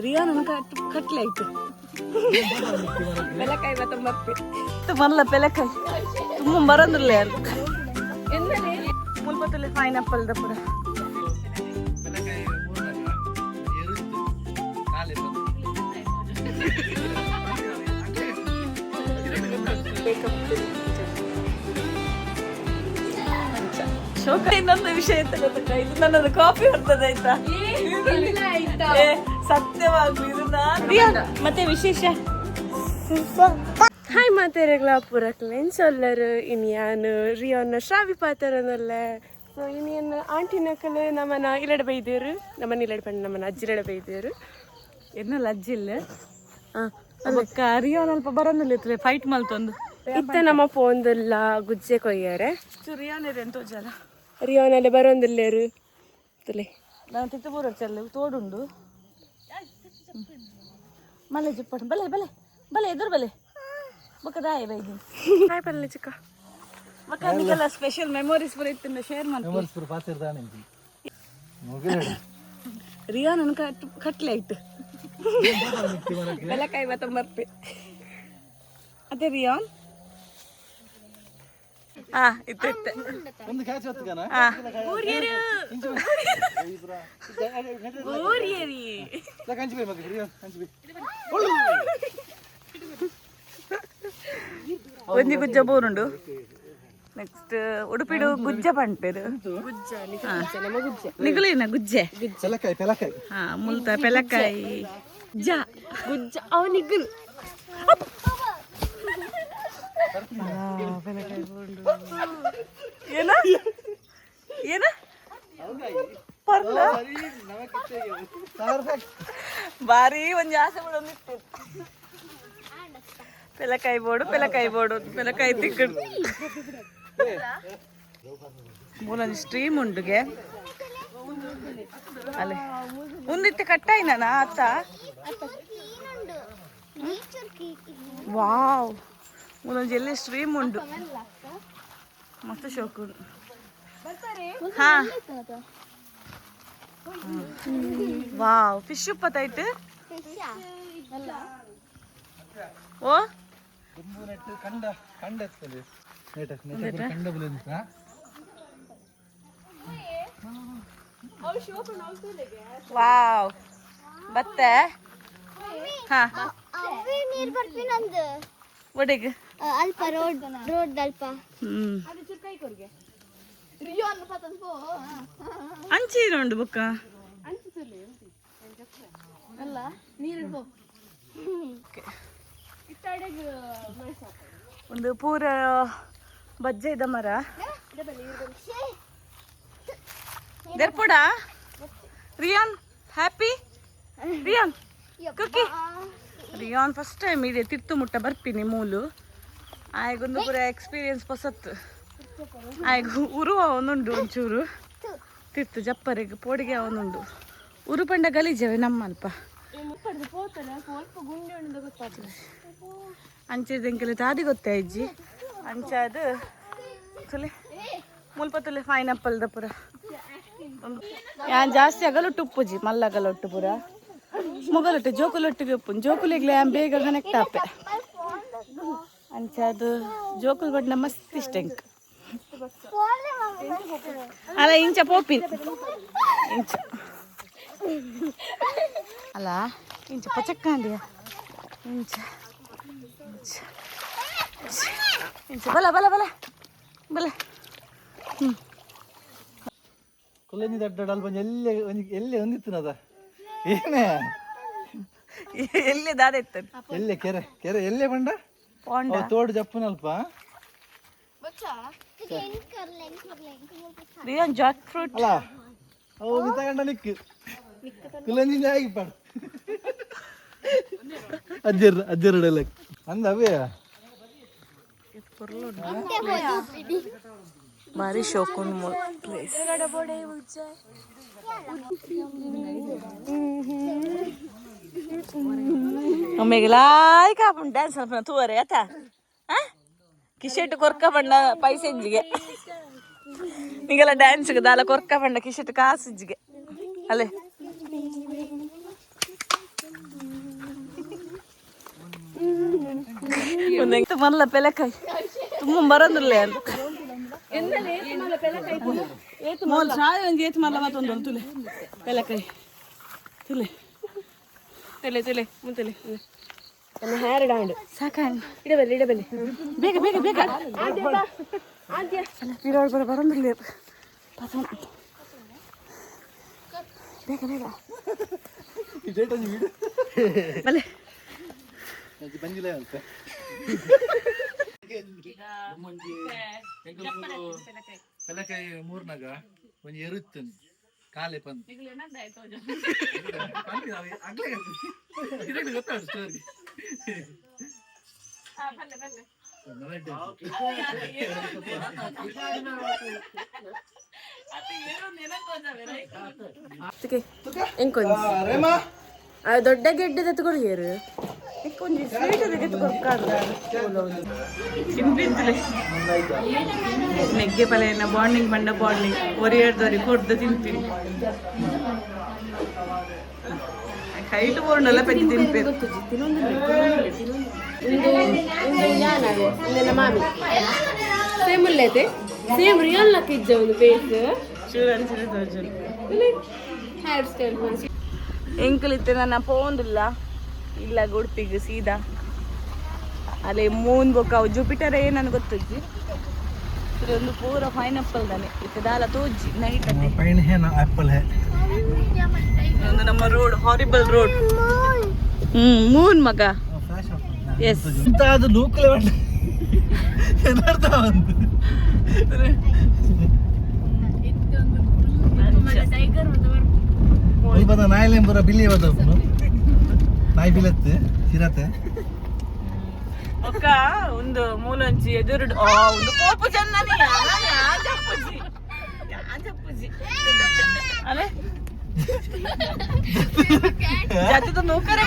ರಿಯಾ ನನ್ ಕಟ್ಲೆ ಆಯ್ತು ಬೆಲಕಾಯಿ ಮತ್ತೆ ಮತ್ತೆ ಮಲ್ಲ ಬೆಲಕಾಯಿ ತುಂಬ ಬರೋದಿಲ್ಲ ಯಾರು ಮುಲ್ಪತ್ತಲ್ಲಿ ಪೈನಾಪಲ್ ದ ಪುರ ಇನ್ನೊಂದು ವಿಷಯ ಎಂತ ಗೊತ್ತ, ಇದು ನನ್ನದು ಕಾಫಿ ಹೊರ್ತದೆ ಆಯ್ತಾ, ಸತ್ಯವಾಗು ಇದನ್ನ ಮತ್ತೆ ವಿಶೇಷ ഹായ് മാത്തേരകളാ പുറക്കലേൻ ചൊല്ലറ് ഇനിയാണ് റിയോന്ന ಶ್ರಾವಿ ಪಾತ್ರನಲ್ಲ. ಸೊ ಇನ್ನೇನು ಆಂಟಿನಕ್ಕಲು ನಮ್ಮನ ಇಲ್ಲಡೆ ಬೈದೇರು, ನಮ್ಮನ್ನ ಇಲ್ಲಡೆ ಪಂಡ ನಮ್ಮನ ಅಜ್ಜಿರಡೆ ಬೈದೇರು ಎನ್ನಲ್ಲ ಅಜ್ಜಿಲ್ಲ ಅದಕ್ಕ ರಿಯೋನ್ ಅಲ್ಪ ಬರೋದಿಲ್ಲ ಫೈಟ್ ಮಲ್ತೊಂದು ಇತ್ತ ನಮ್ಮ ಫೋನ್ದಲ್ಲ ಗುಜ್ಜೆ ಕೊಯ್ಯಾರೆ ರಿಯೋನ್ ಇದೆ ಎಂತ ಜನ ರಿಯೋನಲ್ಲಿ ಬರೋದಿಲ್ಲೇರು ತುಲೆ ನಾನು ತಿತ್ತು ಬೂರ ಚಲ್ಲ ತೋಡುಂಡು ಮಲೆ ಜುಪ್ಪಟ ಬಲೆ ಬಲೆ ಬಲೆ ಎದುರು ಬಲೆ ಬಕ್ಕದಾಯ ಬೈದಿ ಹಾಯ್ ಬಲ್ಲೆ ಚಿಕ್ಕ ಮಕ್ಕಳಿಗೆಲ್ಲ ಸ್ಪೆಷಲ್ ಮೆಮೊರೀಸ್ ಬರ ಇತ್ತು ಶೇರ್ ಮಾಡ್ತೀನಿ. ರಿಯಾ ನನ್ ಕಟ್ಲೆ ಆಯ್ತು ಬೆಲಕಾಯಿ ಮತ್ತೆ ಮತ್ತೆ ಅದೇ ರಿಯಾನ್ ಇತ್ತು ಒಂಜಿ ಗುಜ್ಜ ಬೋರುಂಡು. ನೆಕ್ಸ್ಟ್ ಉಡುಪಿಡು ಗುಜ್ಜ ಪಂಟೆರು ನಿಗುಲೇನ ಗುಜ್ಜೆ ಹಾ ಮುಲ್ತ ಪೆಲಕಾಯಿ ಜ ಗುಜ್ಜ ಅವ ನಿಗುಲು ಏನ ಏನ ಬಾರಿ ಒಂದ್ ಆಸೆ ಬಿಡೋದಿತ್ತು ಪೆಲಕಾಯಿ ಬೋಡು ಪೆಲಕಾಯಿ ತಿಕ್ಕಡು ಮೂಲೊಂದು ಸ್ಟ್ರೀಮ್ ಉಂಡುಗೆ ಅಲ್ಲೇ ಒಂದಿತ್ತೆ ಕಟ್ಟಾಯಿನ ಅತ್ತ ವಾವ್ ಮೂಲೊಂದು ಎಲ್ಲಿ ಸ್ಟ್ರೀಮ್ ಉಂಡು ಮಸ್ತ್ ಶೋಕು ಹಾ ವಾವ್ ಫಿಶ್ ಉಪ್ಪತ್ತೈತೆ ಓ ವಾವ್ ಬತ್ತೆ ಹಾ ಒಡೆಗೆ ಅಲ್ಪ ರೋಡ್ ಅಲ್ಪ ಅಂಚೀರುಂಡು ಬುಕ್ಕ ಅಲ್ಲ ನೀರು ಒಂದು ಪೂರ ಬಜ್ಜೆ ಇದ್ದ ಮರ ದೆರ್ಪುಡ ರಿಯಾನ್ ಹ್ಯಾಪಿ ರಿಯಾನ್ ಕುಕ್ಕಿ ರಿಯಾನ್ ಫಸ್ಟ್ ಟೈಮ್ ಇದೆ ತಿರ್ತು ಮುಟ್ಟ ಬರ್ಪಿನಿ ಮೂಲು ಆಯ್ಗೊಂದು ಪೂರ ಎಕ್ಸ್ಪೀರಿಯನ್ಸ್ ಪಸತ್ತು ಆಯ್ಗ ಉರು ಅವನುಂಡು ಒಂಚೂರು ತಿರ್ತು ಜಪ್ಪರಿಗೆ ಪೋಡಿಗೆ ಅವನುಂಡು ಉರು ಪಂಡ ಗಲೀಜವೆ ನಮ್ಮಲ್ಪ ಅಂಚೆಂಕೆಲ್ಲ ತಾದಿ ಗೊತ್ತೇ ಅಜ್ಜಿ ಅಂಚಾದ ತುಲೆ ಮುಲ್ಪತ್ತುಲೆ ಪೈನಾಪಲ್ ದ ಪುರ ಯಾನ್ ಜಾಸ್ತಿ ಆಗಲೊಟ್ಟು ಉಪ್ಪುಜಿ ಮಲ್ಲ ಅಗಲೊಟ್ಟು ಪುರ ಮುಗಲೊಟ್ಟು ಜೋಕುಲೊಟ್ಟಿಗೆ ಉಪ್ಪು ಜೋಕುಲಿಗ್ಲೆ ಯಾನ್ ಬೇಗ ಕನೆಕ್ಟ್ ಆಪೆ ಅಂಚಾದ ಜೋಕುಲ್ ಬಡ್ನ ಮಸ್ತ್ ಇಷ್ಟ ಇಂಕ್ ಅಲ್ಲ ಇಂಚ ಪೋಪಿನ್ ಇಂಚ ಅಲ್ಲ ಇಂಚ ಪಚಕ್ಕಾಂಡಿಯ ಇಂಚ ಇಂಚ ಬಲ ಬಲ ಬಲ ಬಲ ಕೊಲ್ಲಂಜಿ ದಡ್ಡಲ್ ಬಂದು ಎಲ್ಲೇ ಹೊಂದಿತ್ತು ಏನೇ ಎಲ್ಲಿ ದಾದ ಇತ್ತು ಎಲ್ಲೇ ಕೆರೆ ಕೆರೆ ಎಲ್ಲೇ ಬಂಡ ತೋಡು ಜಪ್ಪನಲ್ಪ ರಿಯಾನ್ ಜಾಕ್ ಫ್ರೂಟ್ ಅಲ್ಲ ಅವು ತಗೊಂಡ ನಿಕ್ಕು ಕುಲ್ಲಂಜಿ ಆಗಿಪ್ಪಾಡು ಅಜ್ಜರಡೆಲ್ಲ ಅಂದ ಅವೇ ಭಾರಿ ಶೋಕುನ್ ಪ್ಲೇಸ್ ಒಮ್ಮೆಗೆ ಲಾಯ್ಕ ಡ್ಯಾನ್ಸ್ ಸ್ವಲ್ಪ ತೂವರೆ ಆತ ಕಿಶೆಟ್ ಕೊರ್ಕ ಬಂಡ ಪೈಸೆಂಜಿಗೆ ನಿಂಗೆಲ್ಲ ಡ್ಯಾನ್ಸ್ಗೆ ದಾಲ ಕೊರ್ಕ ಬಂಡ ಕಿಶೆಟ್ ಕಾಸಿಜ್ಜಿಗೆ ಅಲ್ಲೇ ಮಲ್ಲ ಪೆಲಕಾಯಿ ತುಂಬ ಬರೋದಿಲ್ಲ ಅಂತ ಮೋಲ್ ಸಾಯಿ ಒಂದು ಏತು ಮಲ್ಲ ಮತ್ತೊಂದು ತುಲೆ ಪೆಲಕಾಯಿ ತುಲೆ ತಲೆ ತಲೆ ಮುಂತಲೆ ಹ್ಯಾರಡಾಂಡು ಸಾಕಾಂಡ್ ಇಡಬಲ್ಲಿ ಬೇಗ ಬೇಗ ಬೇಗ ಬರೋದಿಲ್ಲ ಬೇಗ ಬೇಗ ಬಲೆ ಬಂದಿಲ್ಲ ಅಂತ ಪೆಲಕಾಯಿ ಮೂರ್ನಾಗ ಒಂಜಿ ಎರುತ್ತು ಕಾಲೆ ಪಂದ್ ಗೊತ್ತಾಡು ಸ್ಟೋರಿ ಎಂಕೊಂದು ದೊಡ್ಡ ಗೆಡ್ಡೆ ತಗೊಳ್ಳಿಯರು ಎಂಕೊಂದು ಸ್ವೀಟ್ ಅದಕ್ಕೆ ನೆಗ್ಗೆ ಪಲೆಯನ್ನ ಬಾಂಡಿಂಗ್ ಬಂಡ ಬಾಂಡಿಂಗ್ ಒರಿಯರ್ದವ್ರಿಗೆ ಕೊಡ್ದು ತಿಂತೀನಿ ಕೈಟು ಬೋರ್ನೆಲ್ಲ ಪೆಚ್ಚಿ ತಿನ್ಬೇಕು ನನ್ನ ಮಾಮಿ ಸೇಮ್ ಉಳ್ಳೈತೆ ಸೇಮ್ ರಿಯಲ್ ಲಕ್ ಇಜ್ಜ ಒಂದು ಫೇಸ್ ಚೂರು ಅನ್ಸಿದ್ರೆ ತೋರ್ಸು ಹೇರ್ ಸ್ಟೈಲ್ ಎಂಕಲಿತ್ತೆ ನನ್ನ ಪೋಂದಿಲ್ಲ ಇಲ್ಲ ಉಡುಪಿಗೆ ಸೀದಾ ಅಲ್ಲಿ ಮೂನ್ ಬೊಕ್ಕ ಜುಪಿಟರ್ ಏನನ್ನು ಗೊತ್ತಜ್ಜಿ ಇದೊಂದು ಪೂರ ಪೈನಾಪಲ್ ದಾನೆ ಇತ್ತೆ ದಾಲ ತೋಜ್ಜಿ ನೈಟ್ ಅಲ್ಲಿ ಪೈನ್ ಹೇ ನಾ ಆಪಲ್ ಹೇ ಒಂದು ನಮ್ಮ ರೋಡ್ ಹಾರಿಬಲ್ ರೋಡ್ ಮೂನ್ ಮಗ ಎಸ್ ಇಂತ ಅದು ಲೂಕಲೆ ಬಂದ ಏನರ್ಥ ಒಂದು ಹೋಗಿ ಬಂದ ನಾಯಿಲೆ ಬರ ಬಿಲ್ಲಿ ಬಂದ ನಾಯಿ ಬಿಲತ್ತೆ ಸಿರತ್ತೆ ಒಕ್ಕ ಒಂದು ಮೂಲಂಚಿ ಎದುರು ಒಂದು ಕೋಪು ಚೆನ್ನನಿ ಜಪ್ಪುಜಿ ಅಲೆ ಜಾತಿದ ನೌಕರ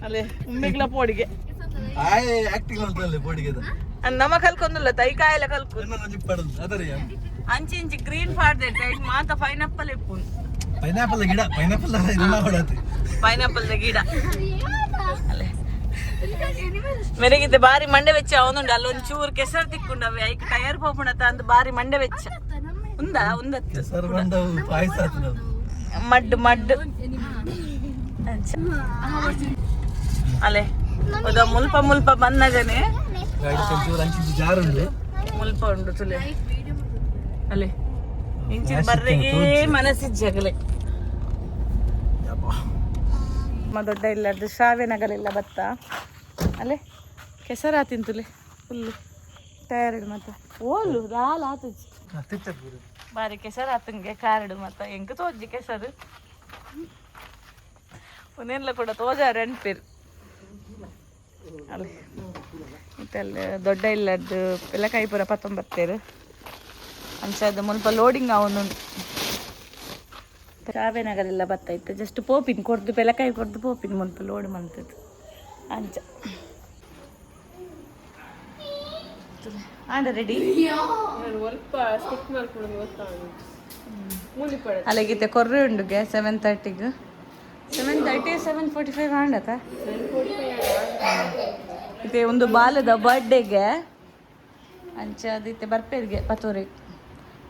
ಅಲೆ ಉಮ್ಮೆಗ್ಲ ಪೋಡಿಗೆ ಆಯ್ ಆಕ್ಟಿಂಗ್ ಮಾಡ್ತಲ್ಲ ಬೋಡಿಗೆ ನಮ್ಮ ಕಲ್ಕೊಂದಿಲ್ಲ ತೈ ಕಾಯಲ್ಲ ಕಲ್ಕೊಂಡು ಏನನ್ನ ಪಡದು ಅದರಿ ಅಂಚಿ ಇಂಚಿ ಗ್ರೀನ್ ಪಾಡ್ದೆ ಟೈಟ್ ಮಾತ ಪೈನಾಪಲ್ ಎಪ್ಪುನ್ ಪೈನಾಪಲ್ ಗಿಡ ಪೈನಾಪಲ್ ಇಲ್ಲ ಹೊಡತ್ತೆ ಪೈನಾಪಲ್ ಗಿಡ ಅಲೆ ಮೆರಗಿದ್ದೆ ಬಾರಿ ಮಂಡೆ ವೆಚ್ಚ ಅವನುಂಡು ಅಲ್ಲೊಂದು ಚೂರು ಕೆಸರು ತಿಕ್ಕೊಂಡವೆ ಐಕ್ ಟಯರ್ ಪೋಪುಣತ ಅಂತ ಬಾರಿ ಮಂಡೆ ವೆಚ್ಚ ಉಂದಾ ಉಂದತ್ತು ಸರ್ವಂಡ ಪಾಯಸ ಮಡ್ ಮಡ್ ಅಲೆ ಅದ ಮುಲ್ಪ ಮುಲ್ಪ ಬಂದಾಗನೆ ಗಾಡಿ ಚೂರು ಅಂಚಿದ್ದು ಜಾರುಂಡು ಮುಲ್ಪ ಉಂಡು ತುಲೆ ಅಲೆ ಇಂಚಿನ ಬರ್ರೆಗೆ ಮನಸ್ಸಿಜ್ಜಗಲೆ ದೊಡ್ಡ ಇಲ್ಲದ್ದು ಶ್ರಾವ್ಯನಗರೆಲ್ಲ ಬತ್ತ ಅಲೆ ಕೆಸರ ತಿಂತುಲೆ ಫುಲ್ಲು ಟಯರ್ಡ್ ಮತ್ತೆ ಓಲು ರಾಲ್ ಆತಜ್ಜಿ ಬಾರಿ ಕೆಸರು ಆತಂಗೆ ಕಾರ್ಡು ಮತ್ತೆ ಹೆಂಗ ತೋಜ್ಜಿ ಕೆಸರು ಉನೆಲ್ಲ ಕೂಡ ತೋಜಾರ ಅನ್ಪೇರು ಅಲ್ಲಿ ಮತ್ತೆಲ್ಲ ದೊಡ್ಡ ಇಲ್ಲದ್ದು ಪೆಲಕಾಯಿ ಪೂರ 19 ಅಂಚದ ಮುಲ್ಪ ಲೋಡಿಂಗ್ ಅವನು ಶ್ರಾವ್ಯನಗರೆಲ್ಲ ಬತ್ತಾಯ್ತು ಜಸ್ಟ್ ಪೋಪಿನ್ ಕೊಡ್ದು ಪೆಲಕಾಯಿ ಕೊಡ್ದು ಪೋಪಿನ್ ಮುಲ್ಪ ಲೋಡ್ ಮಂತದ್ದು ಅಂಚ ಆಂಡ ರೆಡಿ ಅಲ್ಲಿಗಿತ್ತೆ ಕೊರ್ರೆ ಉಂಡುಗೆ 7:30ಗೆ 7:30 7:45 ಆಂಡತ ಇದೆ ಒಂದು ಬಾಲದ ಬರ್ಡೇಗೆ ಅಂಚ ಅದಿತ್ತೆ ಬರ್ಪೇರ್ಗೆ ಪತೋರಿ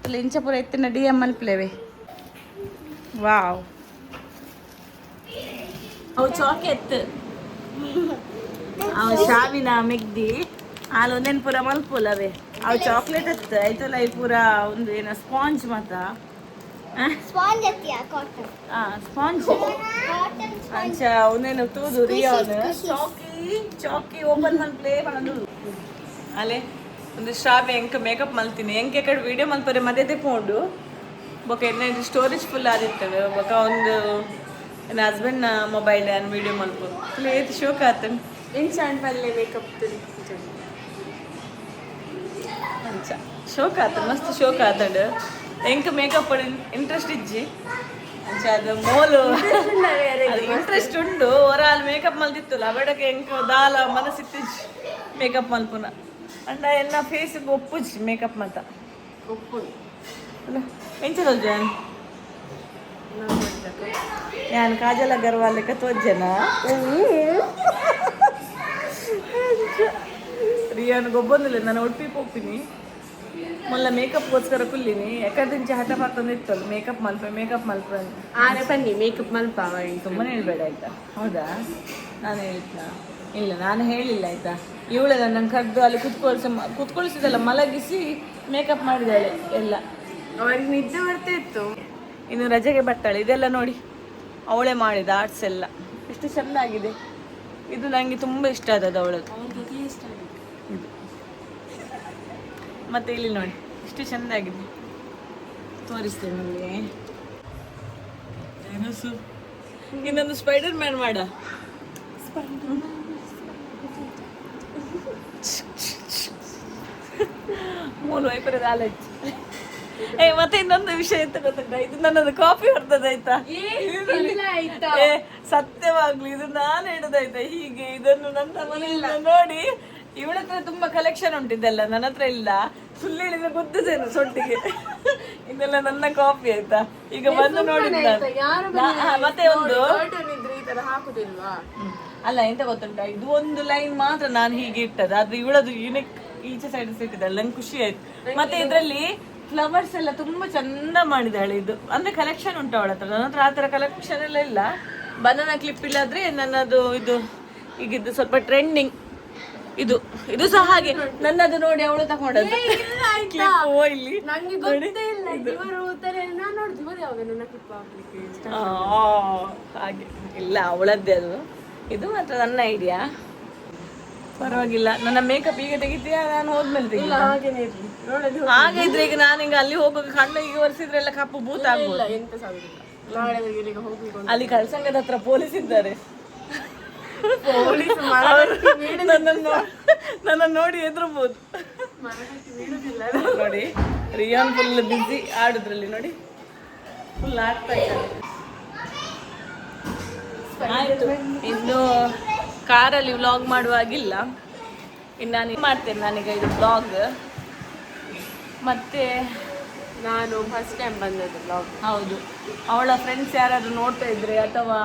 ಅಲ್ಲಿ ಇಂಚಪುರ ಎತ್ತಿನ DM ಮಲ್ಪ್ಲೇವೆ ವಾವ್ ಅವು ಚಾಕ್ ಎತ್ತು ಅವ ಶಾವಿನ ಮೆಗ್ದಿ ಅಲ್ಲಿ ಒಂದೇನು ಪೂರ ಮಲ್ಪುಲವೇ ಅವು ಚಾಕ್ಲೇಟ್ ಎತ್ತು ಆಯ್ತಲ್ಲ ಈ ಪೂರ ಒಂದು ಏನೋ ಸ್ಪಾಂಜ್ ಮಾತ ಸ್ಪಾಂಜ್ ಅತ್ತಿಯಾ ಕಾಟನ್ ಸ್ಪಾಂಜ್ ಅಂಚ ಒಂದೇನು ತೂದು ರಿಯಾನ್ ಚಾಕಿ ಓಪನ್ ಮಲ್ಪ್ಲೇ ಮಾಡೋದು ಅಲ್ಲೇ ಒಂದು ಶ್ರಾವ್ಯ ಎಂಕ ಮೇಕಪ್ ಮಲ್ತೀನಿ ಎಂಕೆ ಕಡೆ ವಿಡಿಯೋ ಮಲ್ಪರೆ ಮಧ್ಯೆ ತೆಕ್ಕೊಂಡು ಬೊಕ ಎನ್ನ ಸ್ಟೋರೇಜ್ ಫುಲ್ ಆದಿತ್ತವೆ ಬೊಕ ಒಂದು ನನ್ನ ಹಸ್ಬೆಂಡ್ನ ಮೊಬೈಲ್ ನಾನು ವಿಡಿಯೋ ಮಲ್ಪೋದು ಫುಲ್ ಏತ್ ಶೋಕ್ ಆತನ್ ಇನ್ಸ್ಟಾಂಟ್ ಪಲ್ಲೆ ಮೇಕಪ್ ಅಂಚ ಶೋಕ್ ಆತ ಮಸ್ತ್ ಶೋಕ್ ಆತಂಡು ಎಂಕ ಮೇಕಪ್ ಇಂಟ್ರೆಸ್ಟ್ ಇಜ್ಜಿ ಅಂಚ ಅದು ಮೋಲು ಇಂಟ್ರೆಸ್ಟ್ ಉಂಡು ಒರಾಲ್ ಮೇಕಪ್ ಮಲ್ದಿತ್ತಲ್ಲ ಅವಡಕ್ಕೆ ಎಂಕ ದಾಲ ಮನಸ್ಸಿತ್ತಿಜ್ಜಿ ಮೇಕಪ್ ಮಲ್ಪುನ ಅಂಡ ಎನ್ನ ಫೇಸಿಗೆ ಒಪ್ಪುಜ್ಜಿ ಮೇಕಪ್ ಮತ ಒಪ್ಪುಡು ಅಲ್ಲ ಎಂಚದ ಜಾನ್ ಯಾನ್ ಕಾಜಲ್ ಅಗರ್ವಾಲ್ ಲೆಕ್ಕ ತೋಜ್ಜನ ರಿಯಾನ್ ಗೊಬ್ಬೊಂದಿಲ್ಲ ನಾನು ಒಟ್ಟಿಗೆ ಹೋಗ್ತೀನಿ ಮೊಲ್ಲ ಮೇಕಪ್ಗೋಸ್ಕರ ಕುಲ್ಲಿನಿ ಯಾಕಂದ್ರೆ ಹಠ ಮಾಡ್ಕೊಂಡು ಇರ್ತಲ್ಲ ಮೇಕಪ್ ಮಲ್ಪೆ ಅಂತ ಆರೆ ಬನ್ನಿ ಮೇಕಪ್ ಮಲ್ಪಾವ ಸುಮ್ಮನೆ ಹೇಳ್ಬೇಡ ಆಯ್ತಾ ಹೌದಾ ನಾನು ಹೇಳಿದ್ನಾ ಇಲ್ಲ ನಾನು ಹೇಳಿಲ್ಲ ಆಯ್ತಾ ಇವಳೆ ನನ್ನ ಕರೆದು ಅಲ್ಲಿ ಕುತ್ಕೊಳಿಸಿದಲ್ಲ ಮಲಗಿಸಿ ಮೇಕಪ್ ಮಾಡಿದಾಳೆ ಎಲ್ಲ ಅವರಿಗೆ ನಿದ್ದೆ ಬರ್ತಾ ಇತ್ತು. ಇನ್ನು ರಜೆಗೆ ಬರ್ತಾಳೆ ಇದೆಲ್ಲ ನೋಡಿ ಅವಳೇ ಮಾಡಿದ ಆರ್ಟ್ಸ್ ಎಲ್ಲ ಎಷ್ಟು ಚೆಂದ ಆಗಿದೆ. ಇದು ನನಗೆ ತುಂಬ ಇಷ್ಟ ಆದದ್ದು ಅವಳದ್ದು ಇದು. ಮತ್ತೆ ಇಲ್ಲಿ ನೋಡಿ ಎಷ್ಟು ಚೆಂದ ಆಗಿದೆ ತೋರಿಸ್ತೇನೆ ನಿಮಗೆ. ಏನಸು ಇನ್ನೊಂದು ಸ್ಪೈಡರ್ ಮ್ಯಾನ್ ಮಾಡ ಮೂಲ ವೈಪರ್ಯದ ಆಲೋಚನೆ. ಮತ್ತೆ ಇನ್ನೊಂದು ವಿಷಯ ಎಂತ ಗೊತ್ತುಂಟ, ಇದು ನನ್ನದು ಕಾಪಿ ಹೊರತದಾಯ್ತಾ ಸತ್ಯವಾಗ್ಲಿ ಇದು ನಾನು ಹಿಡಿದಾಯ್ತಾ ಹೀಗೆ ಇದನ್ನು ನನ್ನ ಮನೆಯಿಂದ ನೋಡಿ. ಇವಳ ಹತ್ರ ತುಂಬಾ ಕಲೆಕ್ಷನ್ ಉಂಟಿದ್ದೆಲ್ಲ ನನ್ನ ಹತ್ರ ಇಲ್ಲ. ಸುಳ್ಳು ಹೇಳಿದ್ರೆ ಗೊತ್ತಿದ್ದೇನೆ ಸೊಟ್ಟಿಗೆ ಇದೆಲ್ಲ ನನ್ನ ಕಾಪಿ ಆಯ್ತಾ. ಈಗ ಬಂದು ನೋಡಿದ್ದ ಮತ್ತೆ ಒಂದು ಅಲ್ಲ ಎಂತ ಗೊತ್ತುಂಟಾ, ಇದು ಒಂದು ಲೈನ್ ಮಾತ್ರ ನಾನು ಹೀಗೆ ಇಟ್ಟದ್ದು, ಆದ್ರೆ ಇವಳದು ಯೂನಿಕ್ ಈಚೆ ಸೈಡ್ ಸಿಕ್ಕಿದಲ್ಲ ನಂಗೆ ಖುಷಿ ಆಯ್ತು. ಮತ್ತೆ ಇದರಲ್ಲಿ ಫ್ಲವರ್ಸ್ ಎಲ್ಲ ತುಂಬಾ ಚಂದ ಮಾಡಿದಾಳೆ. ಇದು ಅಂದ್ರೆ ಕಲೆಕ್ಷನ್ ಉಂಟು ಅವಳ ಹತ್ರ, ನನ್ನ ಹತ್ರ ಆ ಥರ ಕಲೆಕ್ಷನ್ ಎಲ್ಲ ಇಲ್ಲ. ಬನಾನಾ ಕ್ಲಿಪ್ ಇಲ್ಲಾದ್ರೆ ನನ್ನದು ಇದು ಈಗಿದ್ದು ಸ್ವಲ್ಪ ಟ್ರೆಂಡಿಂಗ್ ಇದು ಇದು ಸಹ ಹಾಗೆ ನನ್ನದು ನೋಡಿ ಅವಳು ತಗೊಂಡದ್ದು ಇಲ್ಲಿ ಹಾಗೆ ಇಲ್ಲ ಅವಳದ್ದೇ ಅದು. ಇದು ಮಾತ್ರ ನನ್ನ ಐಡಿಯಾ, ಪರವಾಗಿಲ್ಲ. ನನ್ನ ಮೇಕಪ್ ಈಗ ತೆಗಿತೀಯಾ ನಾನು ಹೋದ್ಮೇಲೆ ತೆಗಿಲ್ಲ ಹಾಗೆ ಇದ್ರೆ ಈಗ ನಾನೀಗ ಅಲ್ಲಿ ಹೋಗುವಾಗ ಕಣ್ಣು ಈಗ ಒರೆಸಿದ್ರೆ ಎಲ್ಲ ಕಪ್ಪು ಭೂತ ಆಗ್ಬೋದು. ಅಲ್ಲಿ ಕಳ್ಸಂಗದ ಹತ್ರ ಪೊಲೀಸ್ ಇದ್ದಾರೆ, ನನ್ನ ನೋಡಿ ಎದುರ್ಬೋದು ನೋಡಿ. ರಿಯಾನ್ ಫುಲ್ ಬಿಸಿ ಆಡುದ್ರಲ್ಲಿ ನೋಡಿ, ಫುಲ್ ಆಗ್ತಾ ಇದ್ದಾರೆ. ಆಯ್ತು, ಇನ್ನು ಕಾರಲ್ಲಿ ವ್ಲಾಗ್ ಮಾಡುವಾಗಿಲ್ಲ, ಇನ್ನು ನಾನು ಮಾಡ್ತೇನೆ ನಾನೀಗ ಇದು ವ್ಲಾಗ್. ಮತ್ತೆ ನಾನು ಫಸ್ಟ್ ಟೈಮ್ ಬಂದದ್ದು ಬ್ಲಾಗ್. ಹೌದು, ಅವಳ ಫ್ರೆಂಡ್ಸ್ ಯಾರಾದರೂ ನೋಡ್ತಾ ಇದ್ರೆ ಅಥವಾ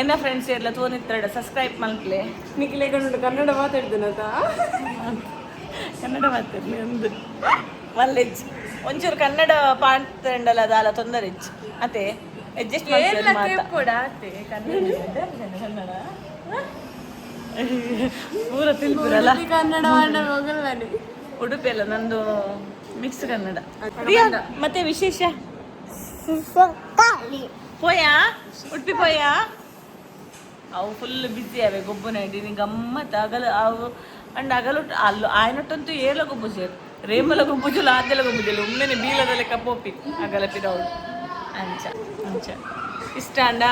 ಎನ್ನ ಫ್ರೆಂಡ್ಸ್ ಎಲ್ಲ ತೋನಿತ್ತಾಡ ಸಬ್ಸ್ಕ್ರೈಬ್ ಮಲ್ಪಲೆ ನಿಖಿಲೆ ಕನ್ನಡ ಕನ್ನಡ ಮಾತಾಡ್ತೇನಂತ ಕನ್ನಡ ಮಾತಾಡ್ಲಿ ಒಂದು ಮಲ್ಲೆಜ್ ಒಂಚೂರು ಕನ್ನಡ ಪಾಡ್ತಂಡಲ್ಲ ಅದಾಲ ತೊಂದರೆ ಮತ್ತೆ ಅಡ್ಜಸ್ಟ್ ಕನ್ನಡ ಪೂರ ತಿಳ್ಬಿರಲ್ಲ ಕನ್ನಡ ಉಡುಪಿ ಅಲ್ಲ ನಂದು ಮಿಕ್ಸ್ ಕನ್ನಡ. ಮತ್ತೆ ವಿಶೇಷ ಪೋಯಾ ಉಡುಪಿ ಪೋಯಾ ಅವು ಫುಲ್ ಬಿಸಿ ಅವೆ ಗೊಬ್ಬನ ಹಿಡಿ ಗಮ್ಮತ್ ಅಗಲ ಅವು ಅಂಡ್ ಅಗಲು ಅಲ್ಲು ಆಯ್ನಟ್ಟಂತೂ ಏಲ ಗೊಬ್ಬು ಸೇರು ರೇಮಲ ಗೊಬ್ಬುಜಲು ಆದೆಲ್ಲ ಗೊಬ್ಬುಜಲು ಒಮ್ಮೆನೆ ಬೀಳದಲ್ಲೇ ಕಪ್ಪೊಪ್ಪಿ ಅಗಲ ಪಿರವಳು ಅಂಚ ಅಂಚ ಇಷ್ಟ ಅಂಡ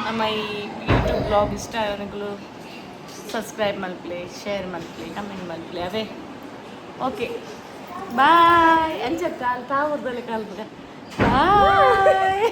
ನಮ್ಮ ಈ ಯೂಟ್ಯೂಬ್ ಬ್ಲಾಗ್ ಇಷ್ಟ ಅವನಿಗಳು ಸಬ್ಸ್ಕ್ರೈಬ್ ಮಲ್ಪ್ಲೆ ಶೇರ್ ಮಲ್ಪ್ಲೆ ಕಮೆಂಟ್ ಮಲ್ಪ್ಲೆ ಅವೇ ಓಕೆ ಬಾಯ್ ಅಂಚ ಕಾಲ್ ತಾವರ್ದಲ್ಲಿ ಕಾಲ್ ಬಾಯ್.